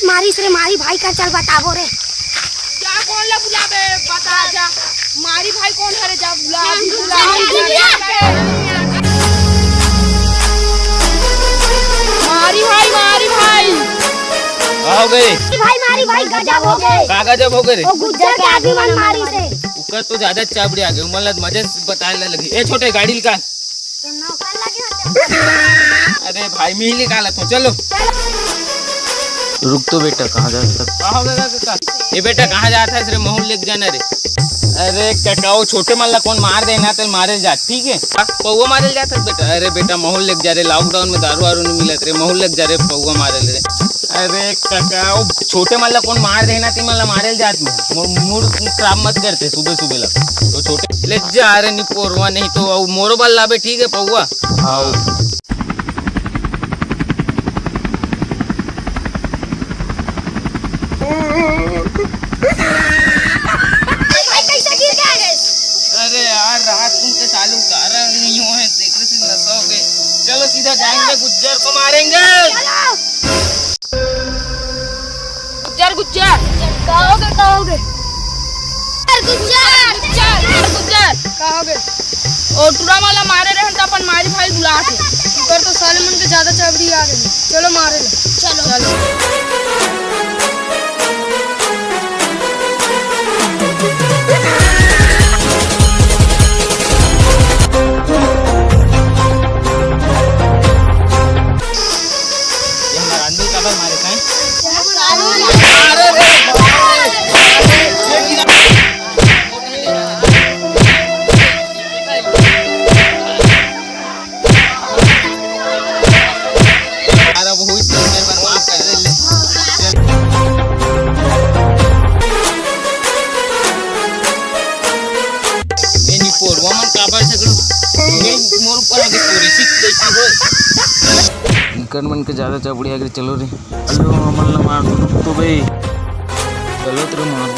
बहुत मारी से मारी भाई का चल बताबो रे। क्या कौन ला बुलावे बता जा। मारी भाई कौन है रे जा बुला मारी भाई हो गए मारी भाई गजब हो गए। का गजब हो गए रे। वो गुज्जर के आदमी मन मारी से उकर तो ज्यादा चाबड़ी आ गई मतलब मजे से बताने लगी। ए छोटे गाड़ी निकाल। तो नौकर लगे होते। अरे भाई मैं ही निकाला तो चलो। रुक तो बेटा कहाँ जा सकता। ये बेटा कहाँ जाता है? महू लेके जाना रे। अरे ककाओ छोटे मन ला कौन मार देना तो मारे जा ठीक है। पौवा मारे जाता है बेटा। अरे बेटा महू लेके जा रे। लॉकडाउन में दारू वारू नहीं मिलत रे। महू लेके जा रे पौवा मारे रे। अरे ककाओ छोटे मन ला कौन मार देना ती मन ला मारे जात में मूड खराब मत करते सुबह सुबह ला। तो छोटे ले जा रे नहीं पोरवा नहीं तो मोरो बल लाबे ठीक है पौवा। हाँ अरे यार रात उनके चालू कारण नहीं हुए देखने से नशा हो गए। चलो सीधा जाएंगे गुज्जर को मारेंगे। गुज्जर गुज्जर कहोगे कहोगे कहोगे और टूरा वाला मारे रहे तो अपन मारी भाई बुला के पर तो साले मन के ज्यादा चाबड़ी आ गई। चलो मारे ले चलो मन के ज्यादा चाबड़ी आ गई। चलो रे अल्लो हमन ला मार दो तो भाई चलो तेरे मार